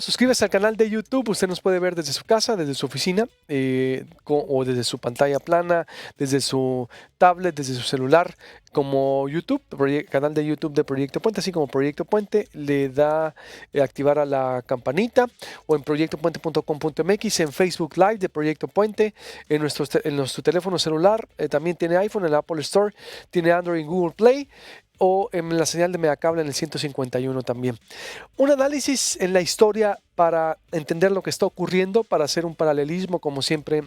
Suscríbase al canal de YouTube, usted nos puede ver desde su casa, desde su oficina, o desde su pantalla plana, desde su tablet, desde su celular, como YouTube, canal de YouTube de Proyecto Puente, así como Proyecto Puente, le da activar a la campanita, o en proyectopuente.com.mx, en Facebook Live de Proyecto Puente, en nuestro teléfono celular, también tiene iPhone, en el Apple Store, tiene Android en Google Play, o en la señal de Megacable en el 151 también. Un análisis en la historia para entender lo que está ocurriendo, para hacer un paralelismo, como siempre,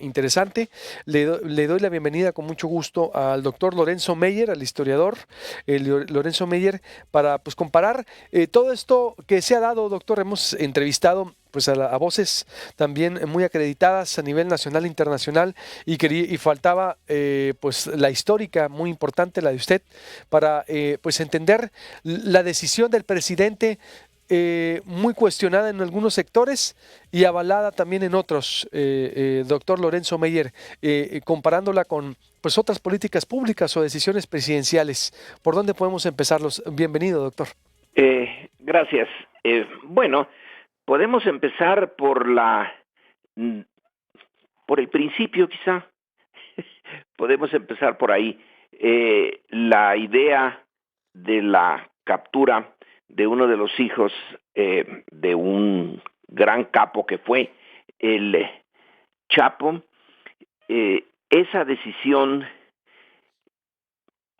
interesante. Le doy la bienvenida con mucho gusto al doctor Lorenzo Meyer, al historiador Lorenzo Meyer, para pues comparar todo esto que se ha dado, doctor. Hemos entrevistado pues a voces también muy acreditadas a nivel nacional e internacional, y faltaba pues la histórica muy importante, la de usted, para pues entender la decisión del presidente, muy cuestionada en algunos sectores y avalada también en otros, doctor Lorenzo Meyer, comparándola con pues otras políticas públicas o decisiones presidenciales. ¿Por dónde podemos empezarlos? Bienvenido, doctor. Gracias. Bueno, podemos empezar mm, por el principio, quizá. Podemos empezar por ahí. La idea de la captura de uno de los hijos de un gran capo que fue el Chapo, esa decisión,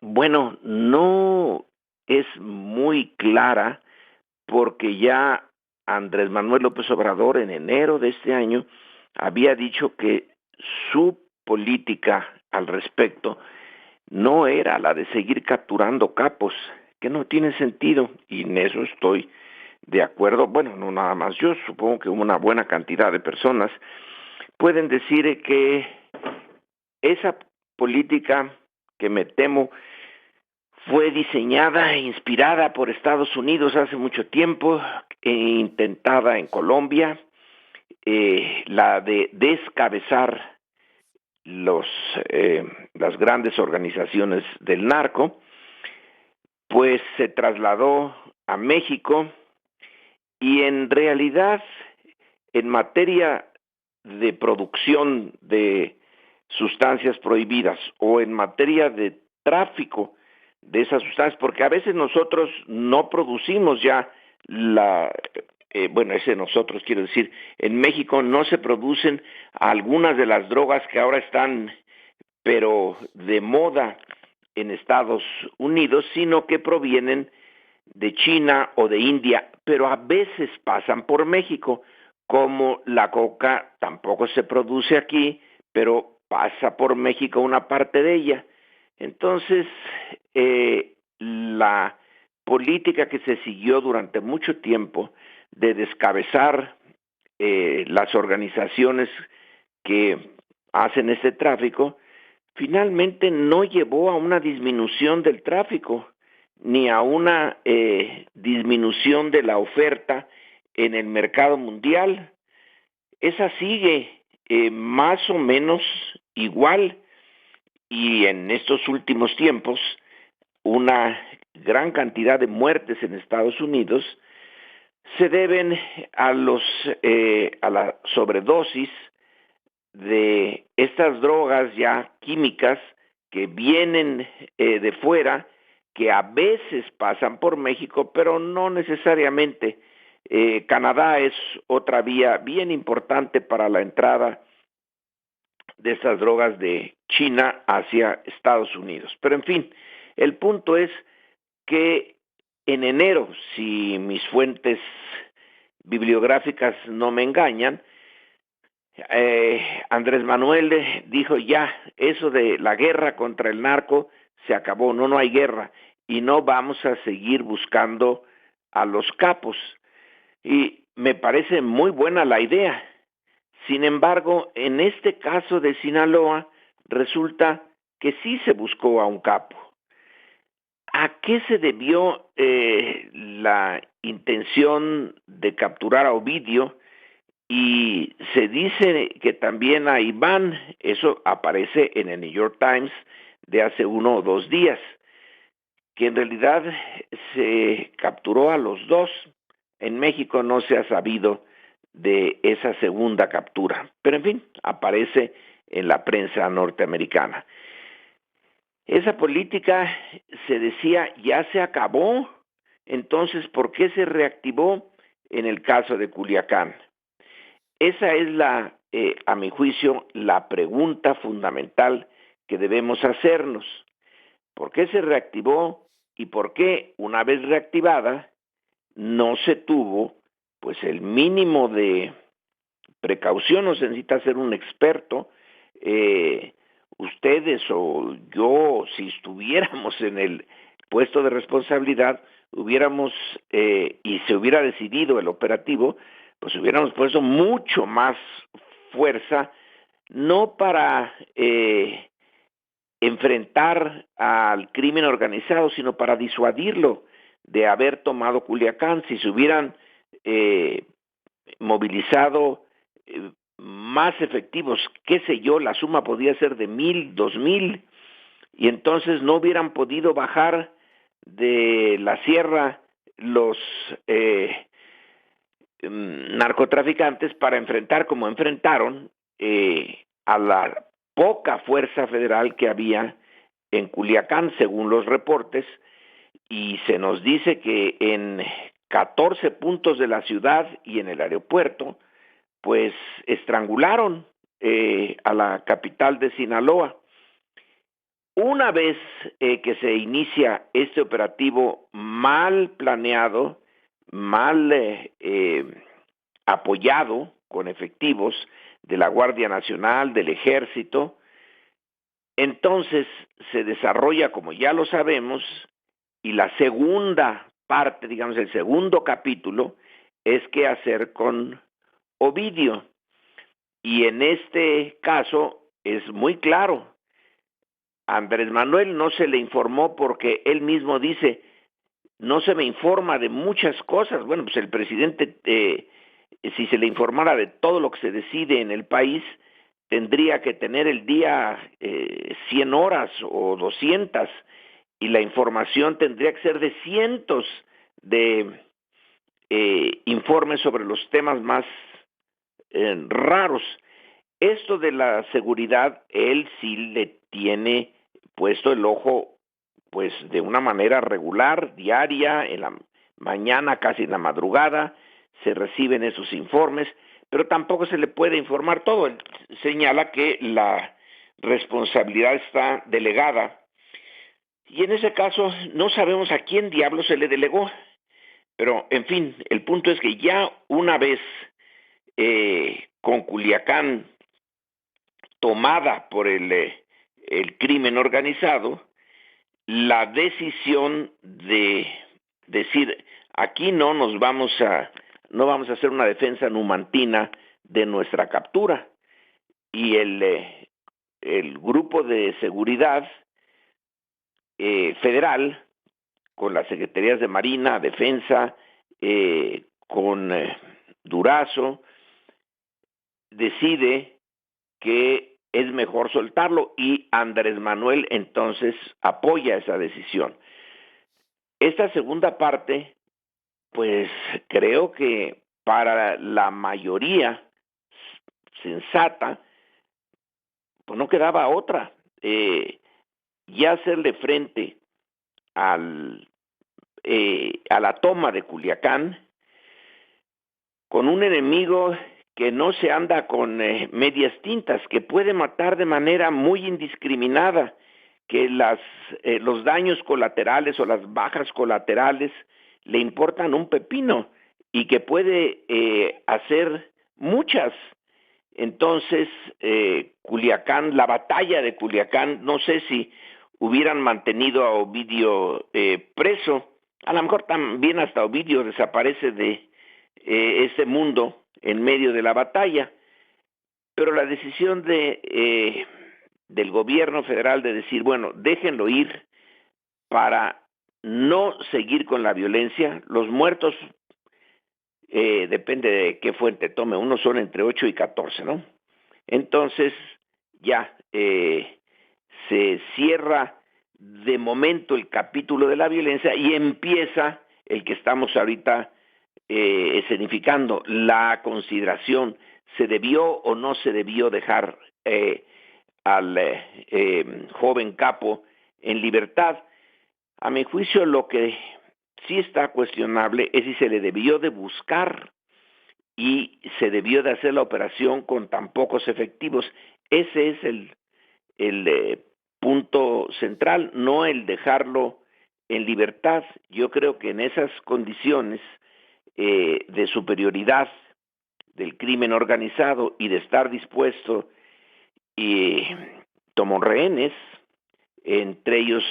bueno, no es muy clara porque ya Andrés Manuel López Obrador en enero de este año había dicho que su política al respecto no era la de seguir capturando capos, que no tiene sentido, y en eso estoy de acuerdo. Bueno, no nada más yo, supongo que una buena cantidad de personas pueden decir que esa política, que me temo fue diseñada e inspirada por Estados Unidos hace mucho tiempo, intentada en Colombia, la de descabezar las grandes organizaciones del narco, pues se trasladó a México, y en realidad, en materia de producción de sustancias prohibidas o en materia de tráfico de esas sustancias, porque a veces nosotros no producimos ya ese nosotros quiero decir, en México no se producen algunas de las drogas que ahora están, pero de moda en Estados Unidos, sino que provienen de China o de India, pero a veces pasan por México, como la coca tampoco se produce aquí, pero pasa por México una parte de ella. Entonces, la política que se siguió durante mucho tiempo de descabezar las organizaciones que hacen este tráfico, finalmente no llevó a una disminución del tráfico, ni a una disminución de la oferta en el mercado mundial. Esa sigue más o menos igual, y en estos últimos tiempos una gran cantidad de muertes en Estados Unidos se deben a la sobredosis de estas drogas ya químicas que vienen de fuera, que a veces pasan por México, pero no necesariamente. Canadá es otra vía bien importante para la entrada de estas drogas de China hacia Estados Unidos. Pero en fin, el punto es que en enero, si mis fuentes bibliográficas no me engañan, Andrés Manuel dijo: ya, eso de la guerra contra el narco se acabó, no hay guerra, y no vamos a seguir buscando a los capos. Y me parece muy buena la idea. Sin embargo, en este caso de Sinaloa, resulta que sí se buscó a un capo. ¿A qué se debió la intención de capturar a Ovidio? Y se dice que también a Iván. Eso aparece en el New York Times de hace 1 o 2 días, que en realidad se capturó a los dos, en México no se ha sabido de esa segunda captura, pero en fin, aparece en la prensa norteamericana. Esa política, se decía, ya se acabó. Entonces, ¿por qué se reactivó en el caso de Culiacán? Esa es a mi juicio, la pregunta fundamental que debemos hacernos. ¿Por qué se reactivó y por qué, una vez reactivada, no se tuvo pues el mínimo de precaución? No se necesita ser un experto. Ustedes o yo, si estuviéramos en el puesto de responsabilidad, hubiéramos, y se hubiera decidido el operativo, pues hubiéramos puesto mucho más fuerza, no para enfrentar al crimen organizado, sino para disuadirlo de haber tomado Culiacán. Si se hubieran movilizado más efectivos, qué sé yo, la suma podía ser de 1,000, 2,000, y entonces no hubieran podido bajar de la sierra los narcotraficantes para enfrentar, como enfrentaron, a la poca fuerza federal que había en Culiacán, según los reportes, y se nos dice que en 14 puntos de la ciudad y en el aeropuerto, pues estrangularon a la capital de Sinaloa. Una vez que se inicia este operativo mal planeado, mal apoyado con efectivos de la Guardia Nacional, del Ejército, entonces se desarrolla, como ya lo sabemos, y la segunda parte, digamos, el segundo capítulo, es qué hacer con Ovidio. Y en este caso es muy claro. A Andrés Manuel no se le informó porque él mismo dice, no se me informa de muchas cosas. Bueno, pues el presidente, si se le informara de todo lo que se decide en el país, tendría que tener el día 100 horas o 200, y la información tendría que ser de cientos de informes sobre los temas más raros. Esto de la seguridad, él sí le tiene puesto el ojo, pues de una manera regular, diaria, en la mañana, casi en la madrugada, se reciben esos informes, pero tampoco se le puede informar todo. Él señala que la responsabilidad está delegada, y en ese caso no sabemos a quién diablo se le delegó. Pero, en fin, el punto es que ya una vez con Culiacán tomada por el crimen organizado, la decisión de decir, aquí no vamos a hacer una defensa numantina de nuestra captura. Y el grupo de seguridad federal, con las secretarías de Marina, Defensa, con Durazo, decide que es mejor soltarlo, y Andrés Manuel entonces apoya esa decisión. Esta segunda parte, pues creo que para la mayoría sensata, pues no quedaba otra. Ya hacerle frente a la toma de Culiacán con un enemigo que no se anda con medias tintas, que puede matar de manera muy indiscriminada, que los daños colaterales o las bajas colaterales le importan un pepino, y que puede hacer muchas. Entonces, Culiacán, la batalla de Culiacán, no sé si hubieran mantenido a Ovidio preso, a lo mejor también hasta Ovidio desaparece de ese mundo en medio de la batalla, pero la decisión del gobierno federal de decir, bueno, déjenlo ir para no seguir con la violencia. Los muertos, depende de qué fuente tome, unos son entre 8 y 14, ¿no? Entonces, ya se cierra de momento el capítulo de la violencia y empieza el que estamos ahorita escenificando la consideración, ¿se debió o no se debió dejar al joven capo en libertad? A mi juicio, lo que sí está cuestionable es si se le debió de buscar y se debió de hacer la operación con tan pocos efectivos. Ese es el punto central, no el dejarlo en libertad. Yo creo que en esas condiciones de superioridad del crimen organizado y de estar dispuesto y tomó rehenes, entre ellos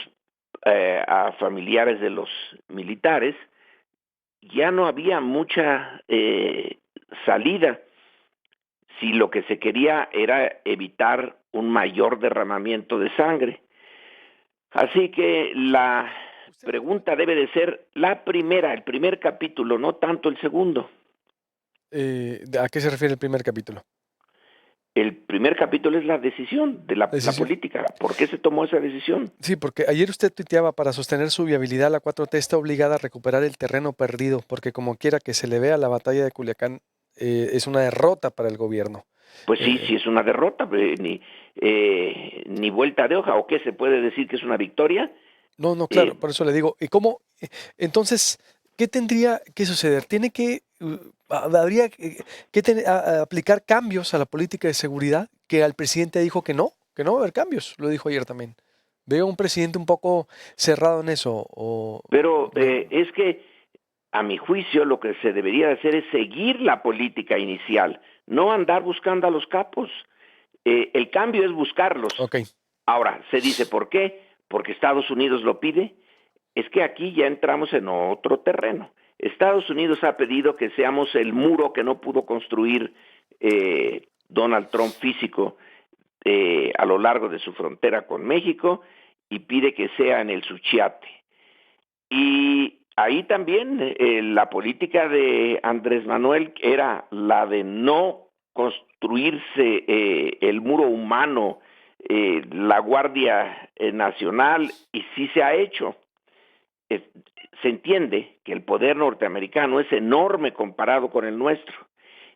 a familiares de los militares, ya no había mucha salida si lo que se quería era evitar un mayor derramamiento de sangre. Así que la pregunta debe de ser la primera, el primer capítulo, no tanto el segundo. ¿A qué se refiere el primer capítulo? El primer capítulo es la decisión de la ¿Decisión? política. ¿Por qué se tomó esa decisión? Sí, porque ayer usted tuiteaba, para sostener su viabilidad, la 4T está obligada a recuperar el terreno perdido, porque como quiera que se le vea, la batalla de Culiacán es una derrota para el gobierno. Pues sí, Eh, sí es una derrota, ni vuelta de hoja. ¿O qué se puede decir que es una victoria? No, no, claro, Eh, por eso le digo, ¿y cómo? Entonces, ¿qué tendría que suceder? ¿Tiene que, habría que aplicar cambios a la política de seguridad? Que al presidente dijo que no va a haber cambios, lo dijo ayer también. Veo un presidente un poco cerrado en eso, o pero es que, a mi juicio, lo que se debería hacer es seguir la política inicial, no andar buscando a los capos. El cambio es buscarlos. ok, Ahora, se dice, ¿por qué? Porque Estados Unidos lo pide. Es que aquí ya entramos en otro terreno. Estados Unidos ha pedido que seamos el muro que no pudo construir Donald Trump físico a lo largo de su frontera con México y pide que sea en el Suchiate. Y ahí también la política de Andrés Manuel era la de no construirse el muro humano, la Guardia Nacional, y sí se ha hecho. Eh, Se entiende que el poder norteamericano es enorme comparado con el nuestro.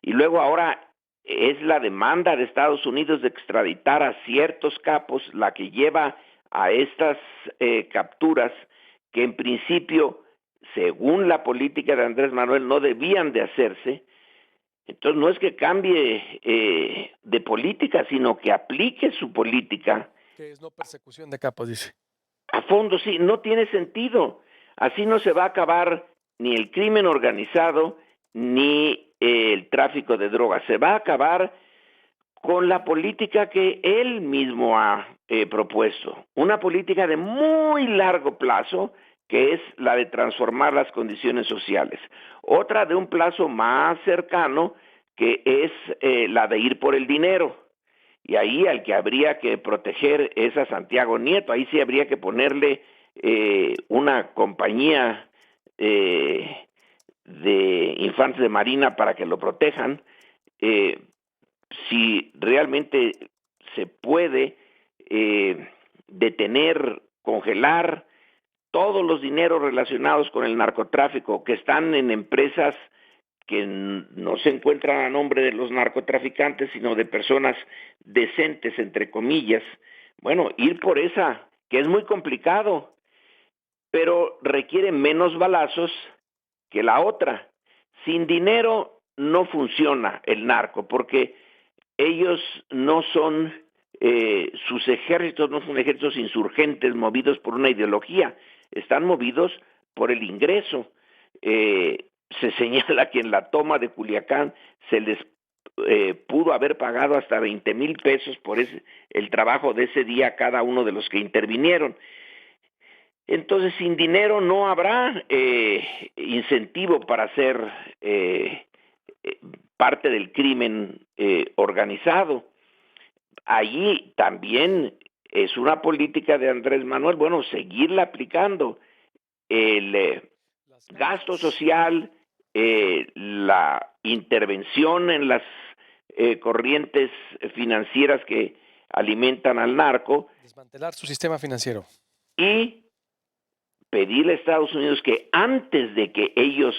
Y luego ahora es la demanda de Estados Unidos de extraditar a ciertos capos la que lleva a estas capturas que en principio, según la política de Andrés Manuel, no debían de hacerse. Entonces no es que cambie de política, sino que aplique su política que es no persecución de capos, dice. a fondo. Sí, no tiene sentido. Así no se va a acabar ni el crimen organizado ni el tráfico de drogas. Se va a acabar con la política que él mismo ha propuesto. Una política de muy largo plazo, que es la de transformar las condiciones sociales. Otra de un plazo más cercano, que es la de ir por el dinero. Y ahí al que habría que proteger es a Santiago Nieto. Ahí sí habría que ponerle una compañía de infantes de marina para que lo protejan. Eh, si realmente se puede detener, congelar todos los dineros relacionados con el narcotráfico que están en empresas que no se encuentran a nombre de los narcotraficantes, sino de personas decentes, entre comillas. Bueno, ir por esa, que es muy complicado, pero requiere menos balazos que la otra. Sin dinero no funciona el narco, porque ellos no son, sus ejércitos no son ejércitos insurgentes movidos por una ideología, están movidos por el ingreso. Se señala que en la toma de Culiacán se les pudo haber pagado hasta 20,000 pesos por el trabajo de ese día a cada uno de los que intervinieron. Entonces, sin dinero no habrá incentivo para hacer parte del crimen organizado. Allí también es una política de Andrés Manuel, bueno, seguirla aplicando. El gasto social, la intervención en las corrientes financieras que alimentan al narco Desmantelar su sistema financiero. y pedirle a Estados Unidos que antes de que ellos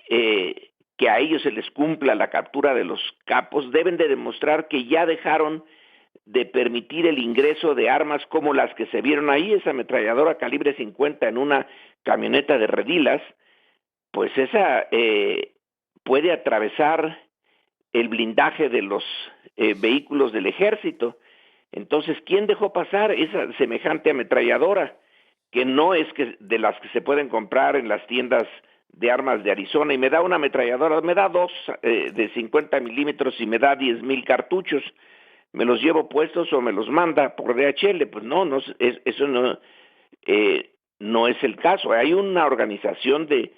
que a ellos se les cumpla la captura de los capos, deben de demostrar que ya dejaron de permitir el ingreso de armas como las que se vieron ahí, esa ametralladora calibre 50 en una camioneta de redilas, pues esa puede atravesar el blindaje de los vehículos del ejército. Entonces, ¿quién dejó pasar esa semejante ametralladora? Que no es que de las que se pueden comprar en las tiendas de armas de Arizona, y me da una ametralladora, me da dos de 50 milímetros y me da 10,000 cartuchos. ¿Me los llevo puestos o me los manda por DHL? Pues no, eso no es el caso. Hay una organización de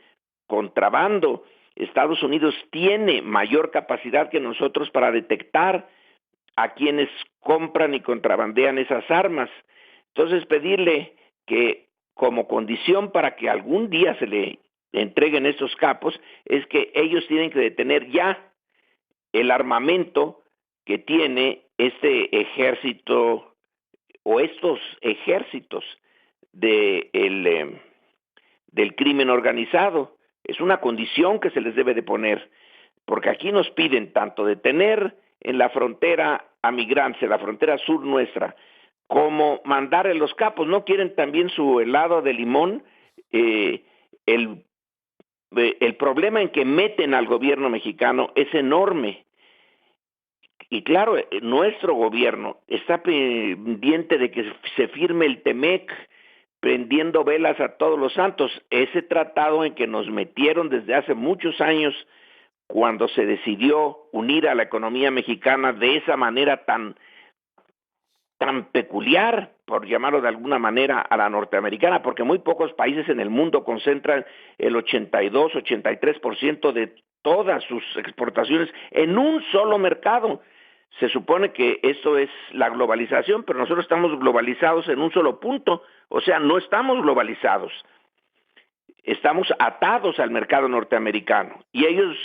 contrabando. Estados Unidos tiene mayor capacidad que nosotros para detectar a quienes compran y contrabandean esas armas. Entonces, pedirle que como condición para que algún día se le entreguen estos capos es que ellos tienen que detener ya el armamento que tiene este ejército o estos ejércitos del crimen organizado. Es una condición que se les debe de poner, porque aquí nos piden tanto detener en la frontera a migrantes, en la frontera sur nuestra, como mandar en los capos. ¿No quieren también su helado de limón? El problema en que meten al gobierno mexicano es enorme. Y claro, nuestro gobierno está pendiente de que se firme el TEMEC, prendiendo velas a todos los santos, ese tratado en que nos metieron desde hace muchos años cuando se decidió unir a la economía mexicana de esa manera tan peculiar, por llamarlo de alguna manera, a la norteamericana, porque muy pocos países en el mundo concentran el 82-83% de todas sus exportaciones en un solo mercado. Se supone que esto es la globalización, pero nosotros estamos globalizados en un solo punto, o sea, no estamos globalizados. Estamos atados al mercado norteamericano. Y ellos,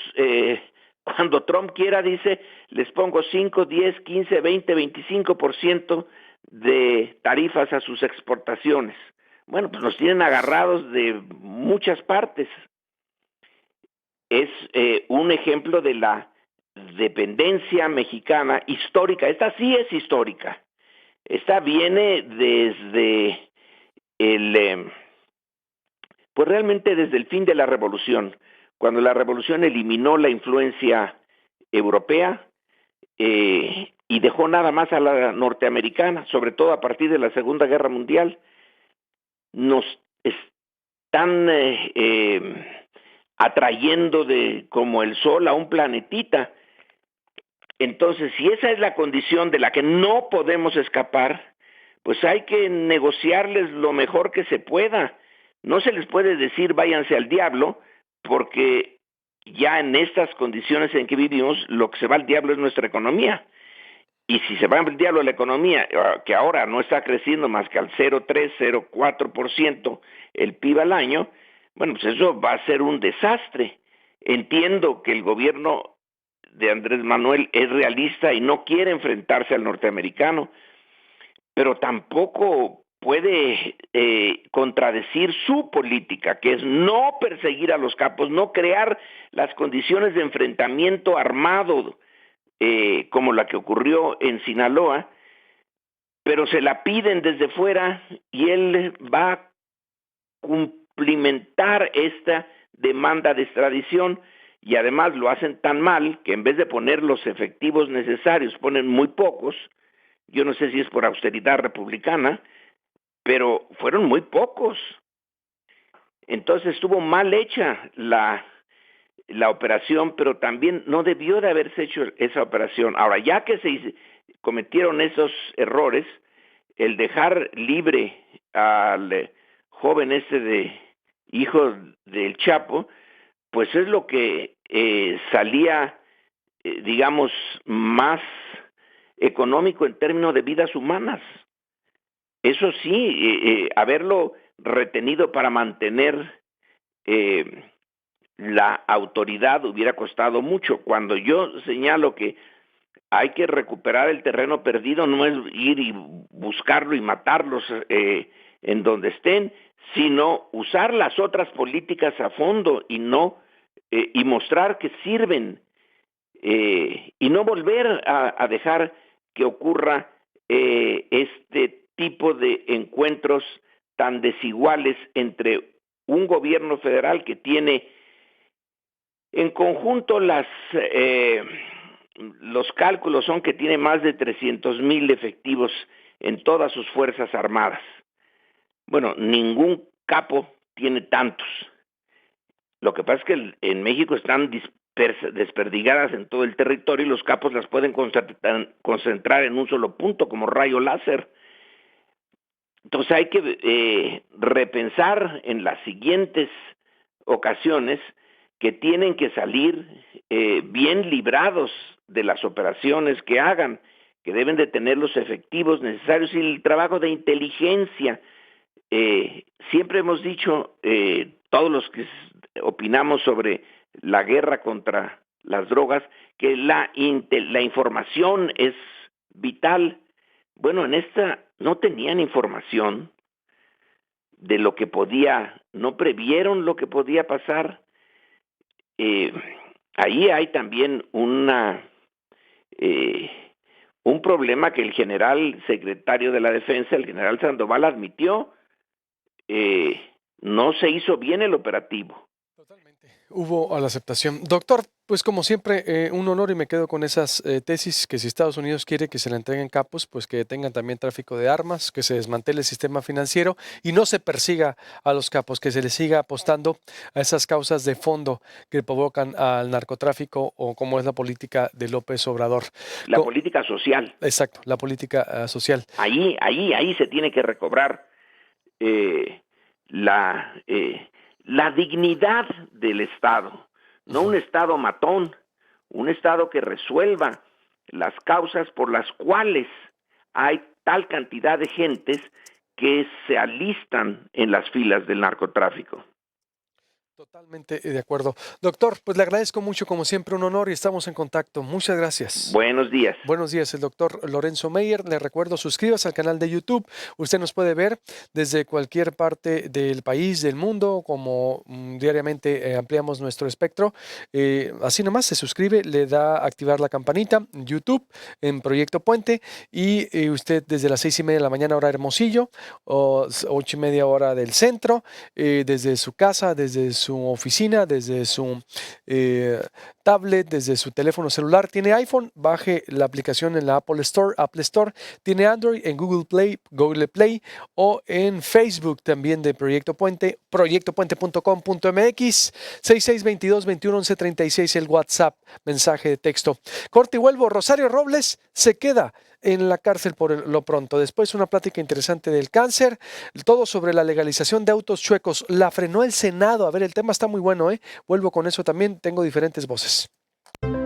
cuando Trump quiera, dice, les pongo 5, 10, 15, 20, 25% de tarifas a sus exportaciones. Bueno, pues nos tienen agarrados de muchas partes. Es un ejemplo de la dependencia mexicana histórica. Esta sí es histórica. Esta viene desde pues realmente desde el fin de la revolución, cuando la revolución eliminó la influencia europea y dejó nada más a la norteamericana, sobre todo a partir de la Segunda Guerra Mundial. Nos están atrayendo como el sol a un planetita. Entonces, si esa es la condición de la que no podemos escapar, pues hay que negociarles lo mejor que se pueda. No se les puede decir váyanse al diablo, porque ya en estas condiciones en que vivimos, lo que se va al diablo es nuestra economía. Y si se va al diablo la economía, que ahora no está creciendo más que al 0,3, 0,4% el PIB al año, bueno, pues eso va a ser un desastre. Entiendo que el gobierno de Andrés Manuel es realista y no quiere enfrentarse al norteamericano, pero tampoco puede contradecir su política, que es no perseguir a los capos, no crear las condiciones de enfrentamiento armado como la que ocurrió en Sinaloa, pero se la piden desde fuera y él va a cumplimentar esta demanda de extradición, y además lo hacen tan mal que en vez de poner los efectivos necesarios, ponen muy pocos. Yo no sé si es por austeridad republicana, pero fueron muy pocos. Entonces estuvo mal hecha la operación, pero también no debió de haberse hecho esa operación. Ahora, ya que se cometieron esos errores, el dejar libre al joven hijo del Chapo, pues es lo que salía, digamos, más económico en términos de vidas humanas. Eso sí, haberlo retenido para mantener la autoridad hubiera costado mucho. Cuando yo señalo que hay que recuperar el terreno perdido, no es ir y buscarlo y matarlos en donde estén, sino usar las otras políticas a fondo y no y mostrar que sirven, y no volver a dejar que ocurra este tipo de encuentros tan desiguales entre un gobierno federal que tiene en conjunto los cálculos son que tiene más de 300,000 efectivos en todas sus fuerzas armadas. Bueno, ningún capo tiene tantos. Lo que pasa es que en México están desperdigadas en todo el territorio y los capos las pueden concentrar en un solo punto como rayo láser. Entonces hay que repensar en las siguientes ocasiones que tienen que salir bien librados de las operaciones que hagan, que deben de tener los efectivos necesarios y el trabajo de inteligencia. Siempre hemos dicho, todos los que opinamos sobre la guerra contra las drogas, que la información es vital. Bueno, en esta no tenían información de lo que no previeron lo que podía pasar. Ahí hay también un problema que el general secretario de la Defensa, el general Sandoval, admitió. No se hizo bien el operativo. Totalmente. Hubo a la aceptación. Doctor, pues como siempre, un honor y me quedo con esas tesis que si Estados Unidos quiere que se le entreguen capos, pues que tengan también tráfico de armas, que se desmantele el sistema financiero y no se persiga a los capos, que se les siga apostando a esas causas de fondo que provocan al narcotráfico o como es la política de López Obrador. La política social. Exacto, la política social. Ahí se tiene que recobrar la dignidad del Estado, no un Estado matón, un Estado que resuelva las causas por las cuales hay tal cantidad de gentes que se alistan en las filas del narcotráfico. Totalmente de acuerdo. Doctor, pues le agradezco mucho, como siempre, un honor y estamos en contacto. Muchas gracias. Buenos días. Buenos días, el doctor Lorenzo Meyer. Le recuerdo, suscríbase al canal de YouTube. Usted nos puede ver desde cualquier parte del país, del mundo, como diariamente ampliamos nuestro espectro. Así nomás se suscribe, le da a activar la campanita, YouTube, en Proyecto Puente, y usted desde las 6:30 de la mañana, hora Hermosillo, o 8:30 hora del centro, desde su casa, desde su oficina, desde su tablet, desde su teléfono celular. ¿Tiene iPhone? Baje la aplicación en la Apple Store. ¿Tiene Android? En Google Play o en Facebook también de Proyecto Puente, proyectopuente.com.mx, 6622-211136 el WhatsApp, mensaje de texto. Corte y vuelvo. Rosario Robles se queda en la cárcel por lo pronto. Después una plática interesante del cáncer, todo sobre la legalización de autos chuecos. La frenó el Senado. A ver, el tema está muy bueno, ¿eh? Vuelvo con eso también, tengo diferentes voces.